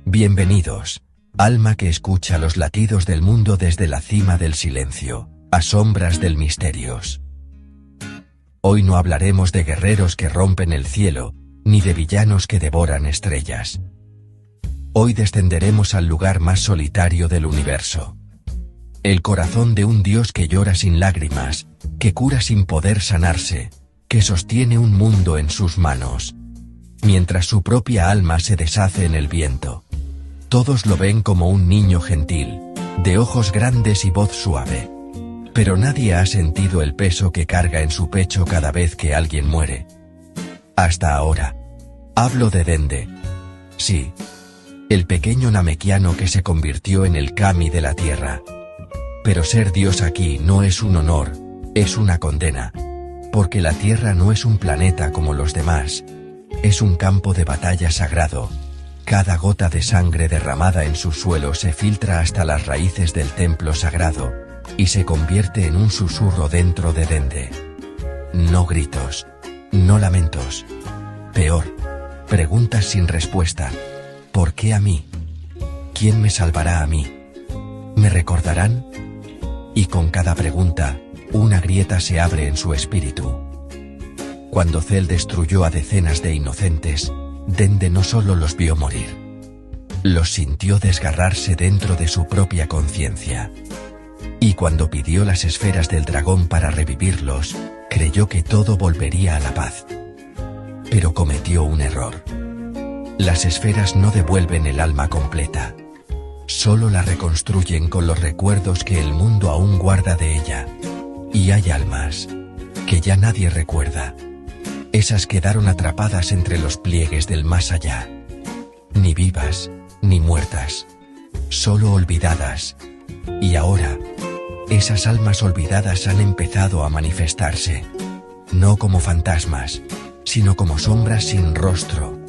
Bienvenidos, alma que escucha los latidos del mundo desde la cima del silencio, a sombras del misterios. Hoy no hablaremos de guerreros que rompen el cielo, ni de villanos que devoran estrellas. Hoy descenderemos al lugar más solitario del universo. El corazón de un Dios que llora sin lágrimas, que cura sin poder sanarse, que sostiene un mundo en sus manos, mientras su propia alma se deshace en el viento. Todos lo ven como un niño gentil, de ojos grandes y voz suave. Pero nadie ha sentido el peso que carga en su pecho cada vez que alguien muere. Hasta ahora. Hablo de Dende. Sí. El pequeño namekiano que se convirtió en el kami de la tierra. Pero ser Dios aquí no es un honor, es una condena. Porque la tierra no es un planeta como los demás. Es un campo de batalla sagrado. Cada gota de sangre derramada en su suelo se filtra hasta las raíces del templo sagrado, y se convierte en un susurro dentro de Dende. No gritos, no lamentos. Peor, preguntas sin respuesta. ¿Por qué a mí? ¿Quién me salvará a mí? ¿Me recordarán? Y con cada pregunta, una grieta se abre en su espíritu. Cuando Cell destruyó a decenas de inocentes, Dende no solo los vio morir. Los sintió desgarrarse dentro de su propia conciencia. Y cuando pidió las esferas del dragón para revivirlos, creyó que todo volvería a la paz. Pero cometió un error. Las esferas no devuelven el alma completa. Solo la reconstruyen con los recuerdos que el mundo aún guarda de ella. Y hay almas que ya nadie recuerda. Esas quedaron atrapadas entre los pliegues del más allá. Ni vivas, ni muertas. Solo olvidadas. Y ahora, esas almas olvidadas han empezado a manifestarse. No como fantasmas, sino como sombras sin rostro,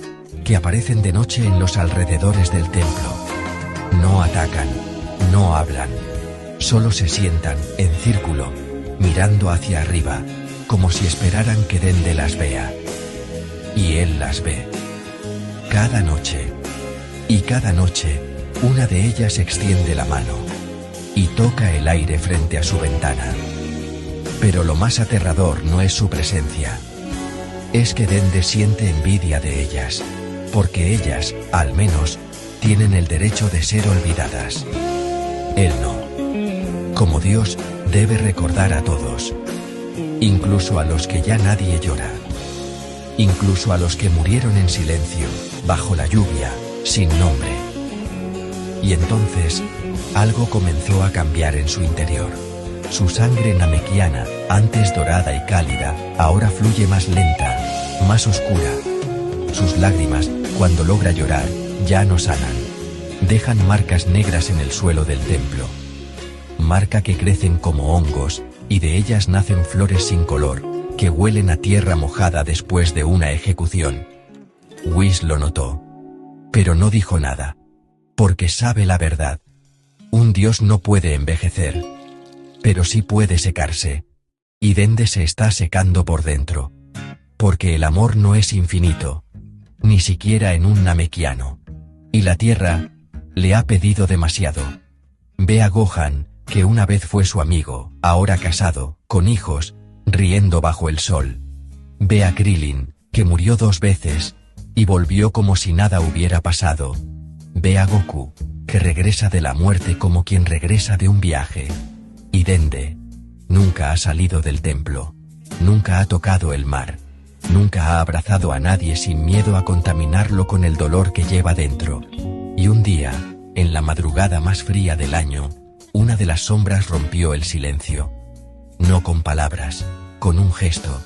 que aparecen de noche en los alrededores del templo. No atacan, no hablan. Solo se sientan, en círculo, mirando hacia arriba, como si esperaran que Dende las vea. Y él las ve. Cada noche. Y cada noche, una de ellas extiende la mano y toca el aire frente a su ventana. Pero lo más aterrador no es su presencia. Es que Dende siente envidia de ellas, porque ellas, al menos, tienen el derecho de ser olvidadas. Él no. Como Dios, debe recordar a todos. Incluso a los que ya nadie llora. Incluso a los que murieron en silencio, bajo la lluvia, sin nombre. Y entonces, algo comenzó a cambiar en su interior. Su sangre namekiana, antes dorada y cálida, ahora fluye más lenta, más oscura. Sus lágrimas, cuando logra llorar, ya no sanan. Dejan marcas negras en el suelo del templo. Marca que crecen como hongos, y de ellas nacen flores sin color, que huelen a tierra mojada después de una ejecución. Whis lo notó. Pero no dijo nada. Porque sabe la verdad. Un dios no puede envejecer. Pero sí puede secarse. Y Dende se está secando por dentro. Porque el amor no es infinito. Ni siquiera en un namekiano. Y la tierra le ha pedido demasiado. Ve a Gohan, que una vez fue su amigo, ahora casado, con hijos, riendo bajo el sol. Ve a Krillin, que murió 2 veces, y volvió como si nada hubiera pasado. Ve a Goku, que regresa de la muerte como quien regresa de un viaje. Y Dende nunca ha salido del templo, nunca ha tocado el mar, nunca ha abrazado a nadie sin miedo a contaminarlo con el dolor que lleva dentro. Y un día, en la madrugada más fría del año, una de las sombras rompió el silencio. No con palabras, con un gesto.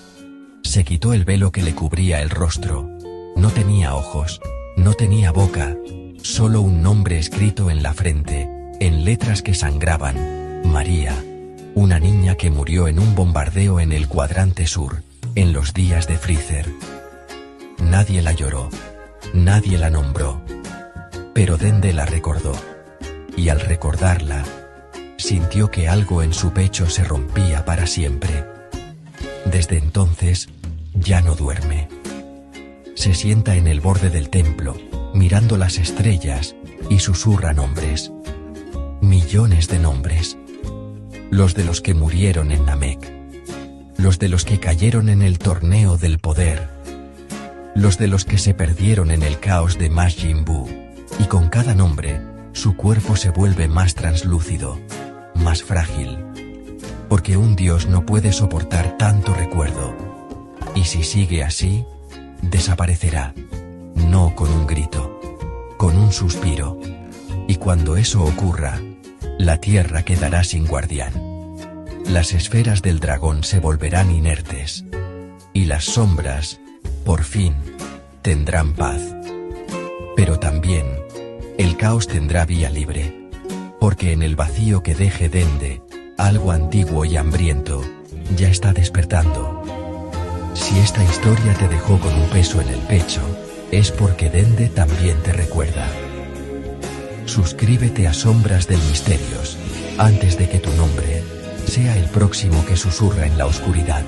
Se quitó el velo que le cubría el rostro. No tenía ojos, no tenía boca, solo un nombre escrito en la frente, en letras que sangraban. María, una niña que murió en un bombardeo en el cuadrante sur, en los días de Freezer. Nadie la lloró, nadie la nombró. Pero Dende la recordó. Y al recordarla, sintió que algo en su pecho se rompía para siempre. Desde entonces, ya no duerme. Se sienta en el borde del templo, mirando las estrellas, y susurra nombres. Millones de nombres. Los de los que murieron en Namek. Los de los que cayeron en el torneo del poder. Los de los que se perdieron en el caos de Majin Buu. Y con cada nombre, su cuerpo se vuelve más translúcido, más frágil. Porque un dios no puede soportar tanto recuerdo. Y si sigue así, desaparecerá. No con un grito, con un suspiro. Y cuando eso ocurra, la tierra quedará sin guardián. Las esferas del dragón se volverán inertes. Y las sombras, por fin, tendrán paz. Pero también, el caos tendrá vía libre. Porque en el vacío que deje Dende, algo antiguo y hambriento, ya está despertando. Si esta historia te dejó con un peso en el pecho, es porque Dende también te recuerda. Suscríbete a Sombras del Misterios, antes de que tu nombre sea el próximo que susurra en la oscuridad.